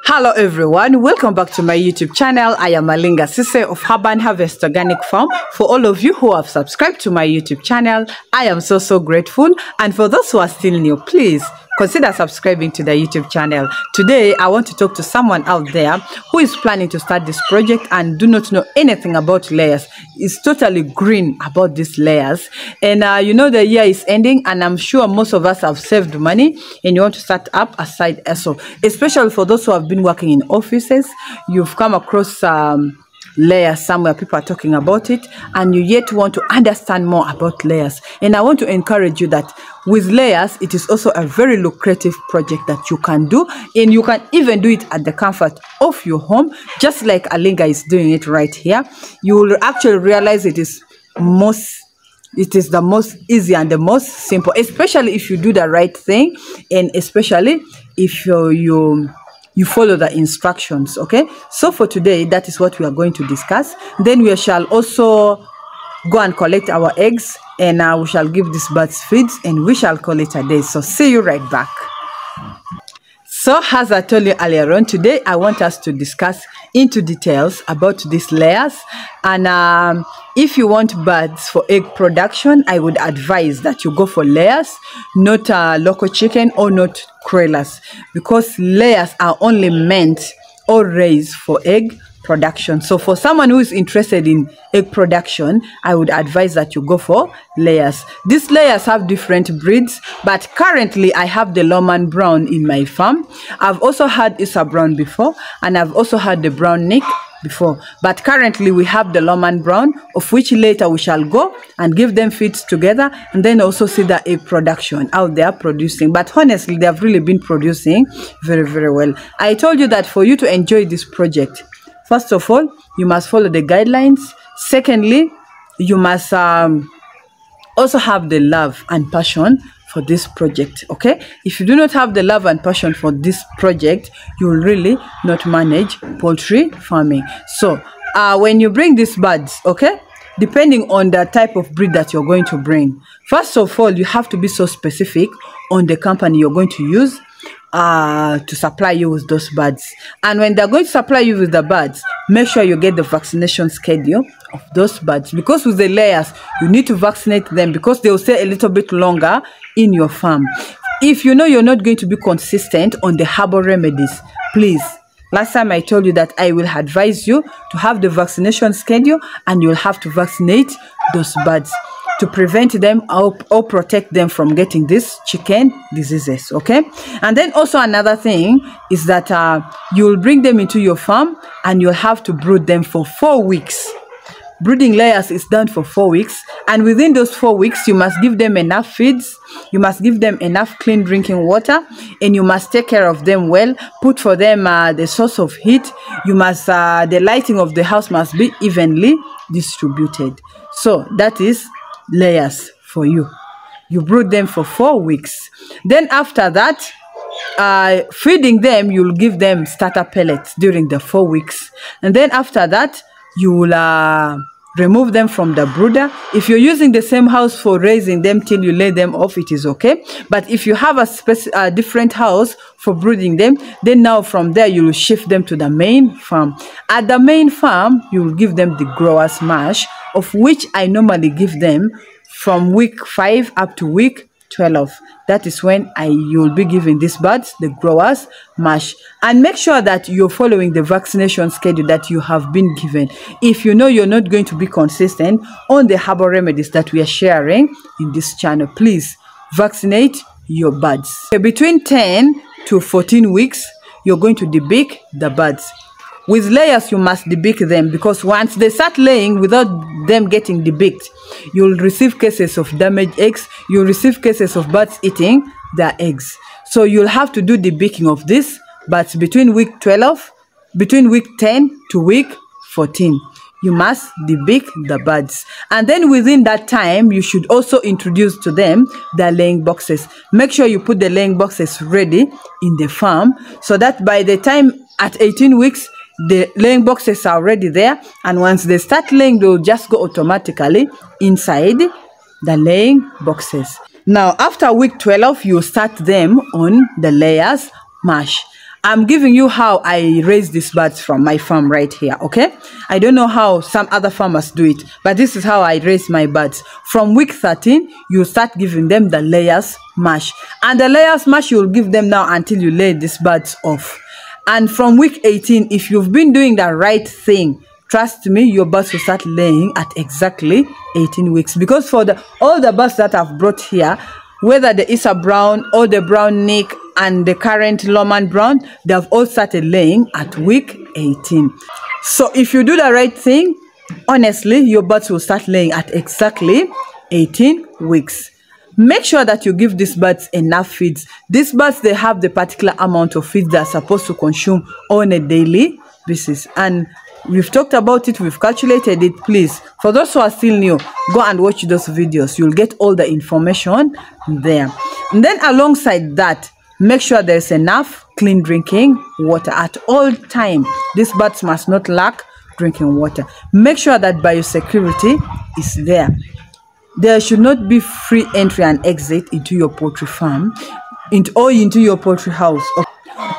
Hello everyone, welcome back to my YouTube channel. I am Malinga Sise of Urban Harvest Organic Farm. For all of you who have subscribed to my YouTube channel, I am so grateful. And for those who are still new, please consider subscribing to the YouTube channel. Today, I want to talk to someone out there who is planning to start this project and do not know anything about layers. Is totally green about these layers. And you know the year is ending and I'm sure most of us have saved money and you want to start up a side hustle. Especially for those who have been working in offices, you've come across layers somewhere, people are talking about it, and you yet want to understand more about layers. And I want to encourage you that with layers, it is also a very lucrative project that you can do, and you can even do it at the comfort of your home, just like Alinga is doing it right here. You will actually realize it is the most easy and the most simple, especially if you do the right thing, and especially if you follow the instructions. Okay, so for today, that is what we are going to discuss. Then we shall also go and collect our eggs, and we shall give these birds feeds, and we shall call it a day. So see you right back. So as I told you earlier on, today I want us to discuss into details about these layers. And if you want birds for egg production, I would advise that you go for layers, not local chicken or not broilers, because layers are only meant or raised for egg production. So for someone who is interested in egg production, I would advise that you go for layers. These layers have different breeds, but currently I have the Lomond Brown in my farm. I've also had Isa Brown before, and I've also had the Brown Nick before, but currently we have the Lomond Brown, of which later we shall go and give them feeds together, and then also see the egg production out there producing. But honestly, they have really been producing very well. I told you that for you to enjoy this project, first of all, you must follow the guidelines. Secondly, you must also have the love and passion for this project. Okay, if you do not have the love and passion for this project, you will really not manage poultry farming. So when you bring these birds, okay, depending on the type of breed that you're going to bring, first of all, you have to be so specific on the company you're going to use to supply you with those birds. And when they're going to supply you with the birds, make sure you get the vaccination schedule of those birds, because with the layers you need to vaccinate them, because they will stay a little bit longer in your farm. If you know you're not going to be consistent on the herbal remedies, please, last time I told you that I will advise you to have the vaccination schedule, and you'll have to vaccinate those birds to prevent them or protect them from getting these chicken diseases. Okay, and then also another thing is that you'll bring them into your farm and you'll have to brood them for 4 weeks. Brooding layers is done for 4 weeks, and within those 4 weeks you must give them enough feeds, you must give them enough clean drinking water, and you must take care of them well. Put for them the source of heat. You must the lighting of the house must be evenly distributed. So that is layers for you. You brood them for 4 weeks. Then after that, feeding them, you'll give them starter pellets during the 4 weeks, and then after that you will remove them from the brooder. If you're using the same house for raising them till you lay them off, it is okay. But if you have a different house for brooding them, then now from there you will shift them to the main farm. At the main farm, you will give them the growers mash, of which I normally give them from week 5 up to week 12. That is when you'll be giving these birds the growers mash. And make sure that you're following the vaccination schedule that you have been given. If you know you're not going to be consistent on the herbal remedies that we are sharing in this channel, please vaccinate your birds. Between 10 to 14 weeks, you're going to debeak the birds. With layers, you must debeak them, because once they start laying without them getting debeaked, you'll receive cases of damaged eggs. You'll receive cases of birds eating their eggs. So you'll have to do debeaking of this, but between week 10 to week 14. You must debeak the birds. And then within that time, you should also introduce to them the laying boxes. Make sure you put the laying boxes ready in the farm, so that by the time at 18 weeks, the laying boxes are already there, and once they start laying, they'll just go automatically inside the laying boxes. Now after week 12, you start them on the layers mash. I'm giving you how I raise these birds from my farm right here, okay? I don't know how some other farmers do it, but this is how I raise my birds. From week 13, you start giving them the layers mash. And the layers mash, you'll give them now until you lay these birds off. And from week 18, if you've been doing the right thing, trust me, your birds will start laying at exactly 18 weeks. Because for all the birds that I've brought here, whether the Isa Brown or the Brown Nick and the current Lomond Brown, they have all started laying at week 18. So if you do the right thing, honestly, your birds will start laying at exactly 18 weeks. Make sure that you give these birds enough feeds. These birds, they have the particular amount of feeds they're supposed to consume on a daily basis. And we've talked about it, we've calculated it. Please, for those who are still new, go and watch those videos. You'll get all the information there. And then alongside that, make sure there's enough clean drinking water at all time. These birds must not lack drinking water. Make sure that biosecurity is there. There should not be free entry and exit into your poultry farm or into your poultry house.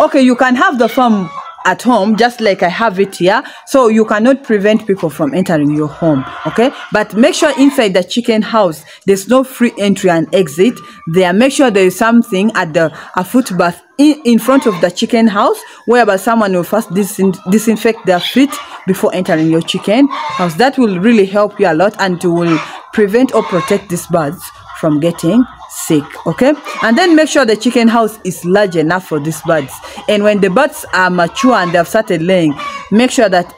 Okay, you can have the farm at home just like I have it here, so you cannot prevent people from entering your home, okay? But make sure inside the chicken house there's no free entry and exit there. Make sure there is something at a footbath in front of the chicken house, whereby someone will first disinfect their feet before entering your chicken house. That will really help you a lot, and it will prevent or protect these birds from getting sick, okay? And then make sure the chicken house is large enough for these birds. And when the birds are mature and they have started laying, make sure that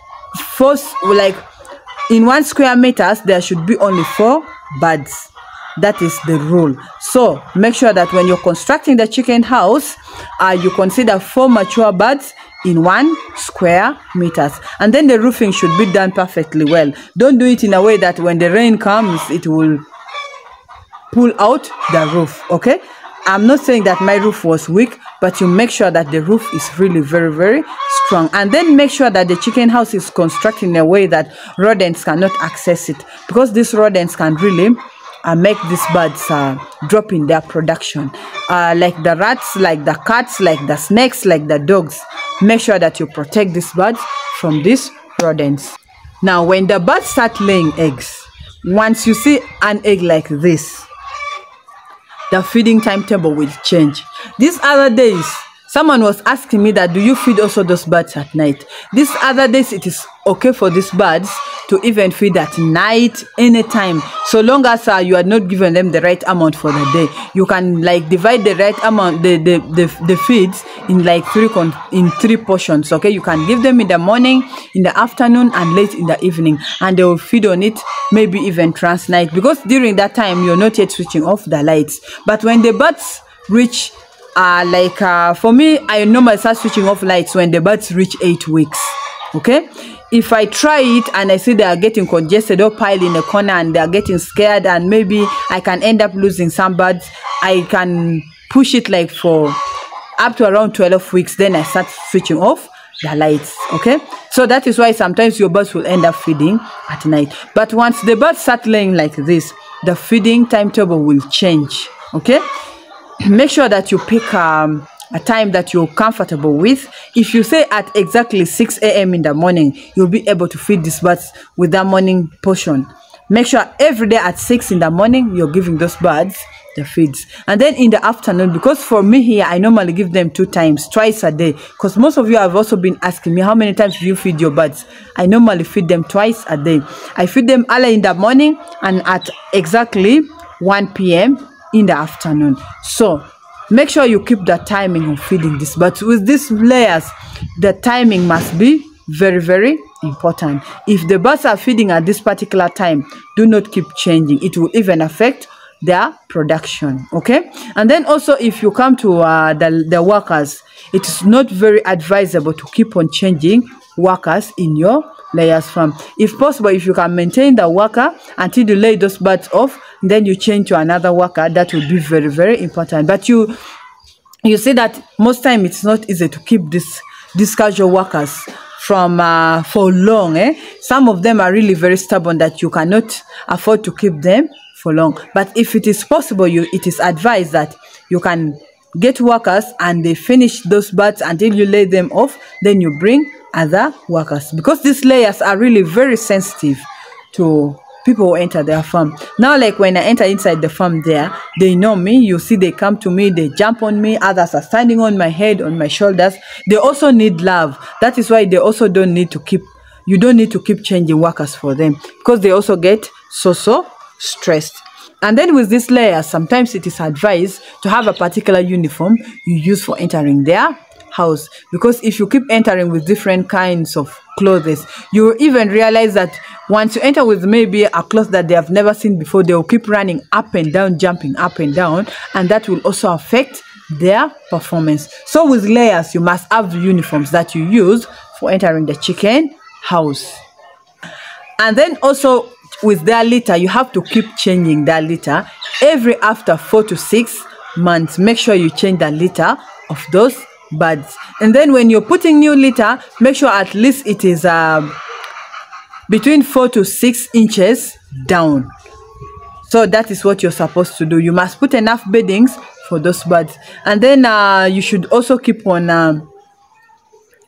first, like in 1 square meters, there should be only 4 birds. That is the rule. So make sure that when you're constructing the chicken house, you consider 4 mature birds in 1 square meters. And then the roofing should be done perfectly well. Don't do it in a way that when the rain comes, it will pull out the roof, okay? I'm not saying that my roof was weak, but you make sure that the roof is really very, very strong. And then make sure that the chicken house is constructed in a way that rodents cannot access it, because these rodents can really make these birds drop in their production, like the rats, like the cats, like the snakes, like the dogs. Make sure that you protect these birds from these rodents. Now when the birds start laying eggs, once you see an egg like this, the feeding timetable will change. These other days, someone was asking me that, do you feed also those birds at night? These other days, it is okay for these birds to even feed at night anytime, so long as you are not giving them the right amount for the day. You can like divide the right amount, the feeds in like 3 portions, okay? You can give them in the morning, in the afternoon, and late in the evening, and they will feed on it maybe even trans night, because during that time you're not yet switching off the lights. But when the birds reach for me, I normally start switching off lights when the birds reach 8 weeks, okay? If I try it and I see they are getting congested or piled in a corner and they are getting scared, and maybe I can end up losing some birds, I can push it like for up to around 12 weeks. Then I start switching off the lights, okay? So that is why sometimes your birds will end up feeding at night. But once the birds start laying like this, the feeding timetable will change, okay? Make sure that you pick a time that you're comfortable with. If you say at exactly 6 a.m. in the morning, you'll be able to feed these birds with that morning portion. Make sure every day at 6 in the morning, you're giving those birds the feeds. And then in the afternoon, because for me here, I normally give them 2 times, twice a day. Because most of you have also been asking me, how many times do you feed your birds? I normally feed them twice a day. I feed them early in the morning and at exactly 1 p.m. in the afternoon. So make sure you keep the timing of feeding this. But with these layers, the timing must be very, very important. If the birds are feeding at this particular time, do not keep changing. It will even affect their production, okay? And then also, if you come to the workers, it is not very advisable to keep on changing workers in your layers farm. If possible, if you can maintain the worker until you lay those birds off, then you change to another worker. That would be very, very important. But you see that most time it's not easy to keep these casual workers from for long. Some of them are really very stubborn that you cannot afford to keep them for long. But if it is possible, it is advised that you can get workers and they finish those birds until you lay them off. Then you bring other workers, because these layers are really very sensitive to people who enter their farm. Now, like when I enter inside the farm there, they know me. You see, they come to me, they jump on me. Others are standing on my head, on my shoulders. They also need love. That is why they also don't need to keep, you don't need to keep changing workers for them, because they also get so stressed. And then with these layers, sometimes it is advised to have a particular uniform you use for entering their house, because if you keep entering with different kinds of clothes, you even realize that once you enter with maybe a cloth that they have never seen before, they will keep running up and down, jumping up and down, and that will also affect their performance. So with layers, you must have uniforms that you use for entering the chicken house. And then also with their litter, you have to keep changing that litter every after 4 to 6 months. Make sure you change the litter of those birds. And then when you're putting new litter, make sure at least it is between 4 to 6 inches down. So that is what you're supposed to do. You must put enough beddings for those birds. And then you should also keep on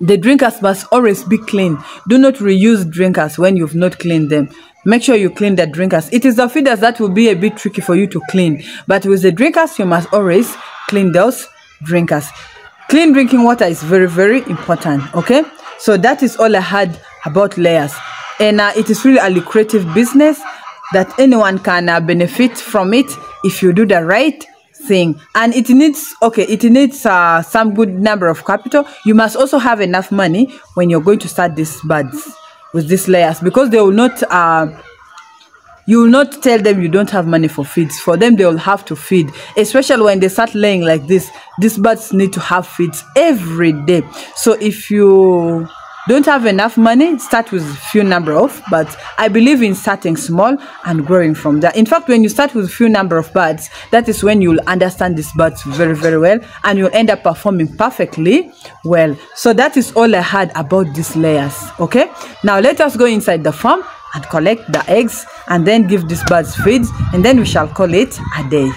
the drinkers must always be clean. Do not reuse drinkers when you've not cleaned them. Make sure you clean the drinkers. It is the feeders that will be a bit tricky for you to clean, but with the drinkers, you must always clean those drinkers. Clean drinking water is very, very important. Okay, so that is all I had about layers, and it is really a lucrative business that anyone can benefit from it if you do the right thing. And it needs some good number of capital. You must also have enough money when you're going to start these birds with these layers, because they will not you will not tell them you don't have money for feeds. For them, they will have to feed, especially when they start laying like this. These birds need to have feeds every day. So if you don't have enough money, start with a few number of birds. I believe in starting small and growing from there. In fact, when you start with a few number of birds, that is when you'll understand these birds very, very well, and you'll end up performing perfectly well. So that is all I had about these layers. Okay, now let us go inside the farm and collect the eggs and then give these birds feeds, and then we shall call it a day.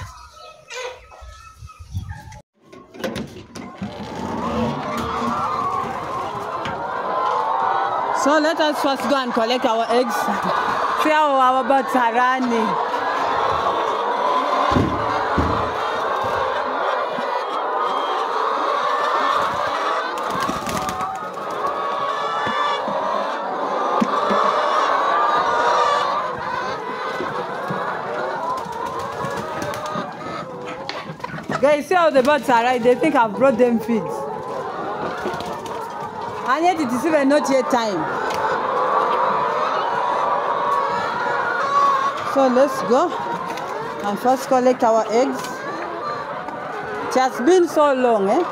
So let us first go and collect our eggs. See how our birds are running. Guys, see how the birds are right? They think I've brought them feeds. And yet it is even not yet time. So let's go and first collect our eggs. It has been so long, eh?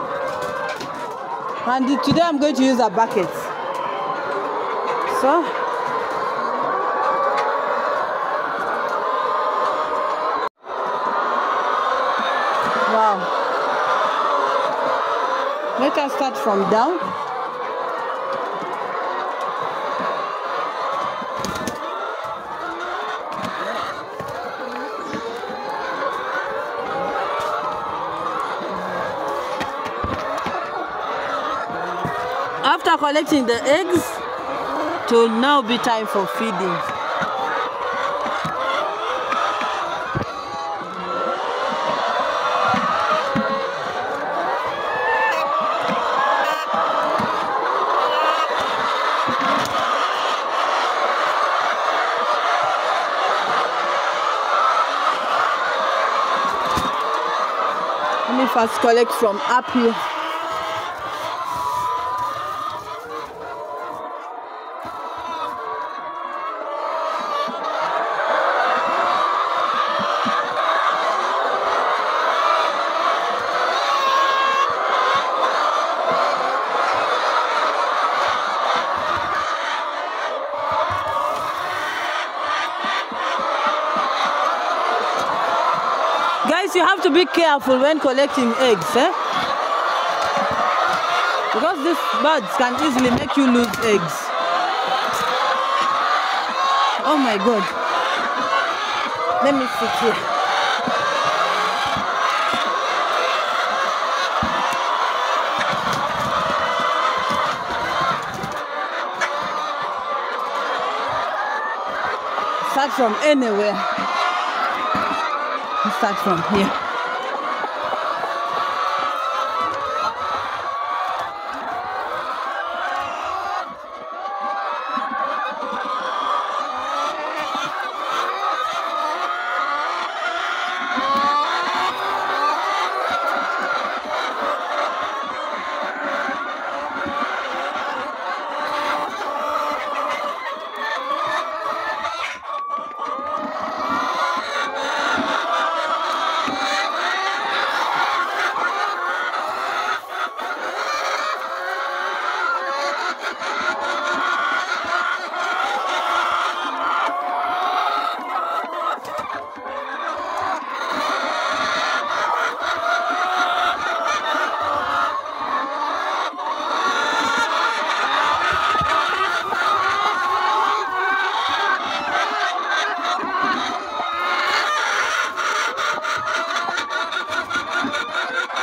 And today I'm going to use a bucket. So wow. Let us start from down. After collecting the eggs, it will now be time for feeding. Let me first collect from up here. Guys, you have to be careful when collecting eggs, eh? Because these birds can easily make you lose eggs. Oh my God. Let me sit here. start from anywhere. You start from here.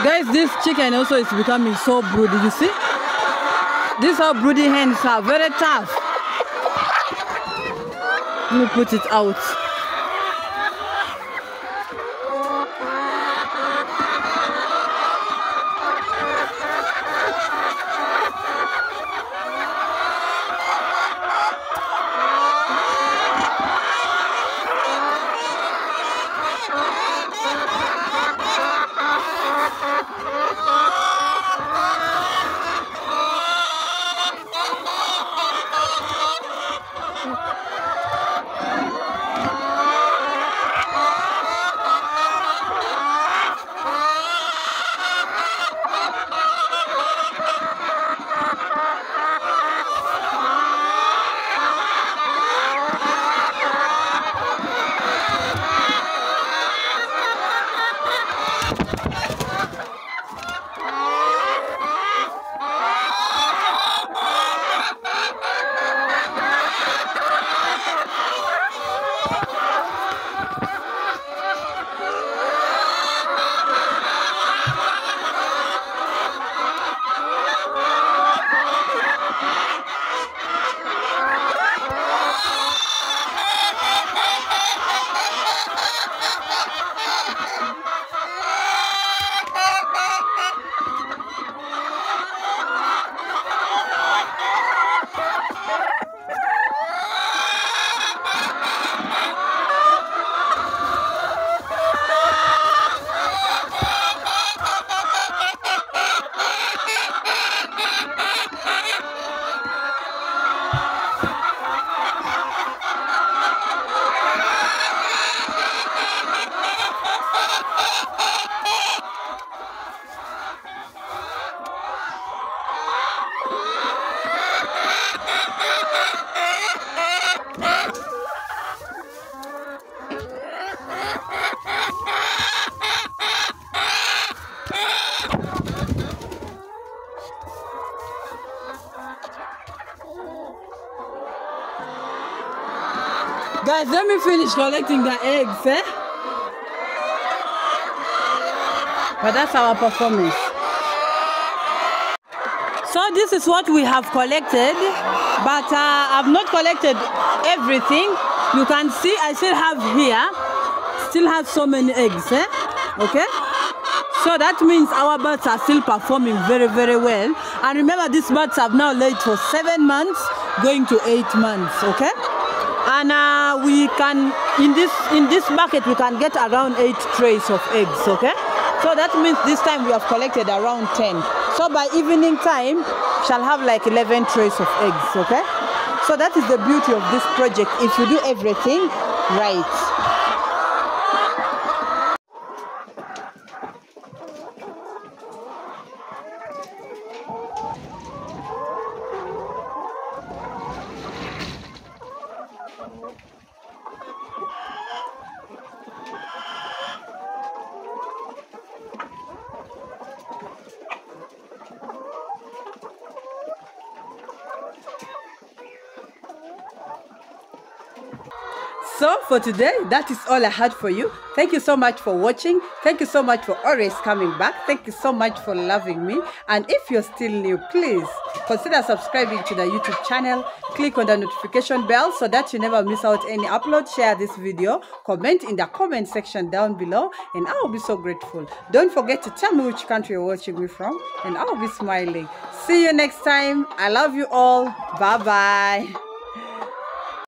Guys, this chicken also is becoming so broody, you see? These are broody hens are very tough. Let me put it out. Guys, let me finish collecting the eggs, eh? But that's our performance. So this is what we have collected, but I've not collected everything. You can see I still have so many eggs, eh? Okay? So that means our birds are still performing very, very well. And remember, these birds have now laid for 7 months, going to 8 months, okay? And we can, in this bucket, we can get around 8 trays of eggs, okay? So that means this time we have collected around 10. So by evening time, we shall have like 11 trays of eggs, okay? So that is the beauty of this project, if you do everything right. So for today, that is all I had for you. Thank you so much for watching. Thank you so much for always coming back. Thank you so much for loving me. And if you're still new, please consider subscribing to the YouTube channel. Click on the notification bell so that you never miss out any upload. Share this video, comment in the comment section down below, and I will be so grateful. Don't forget to tell me which country you're watching me from, and I will be smiling. See you next time. I love you all. Bye bye.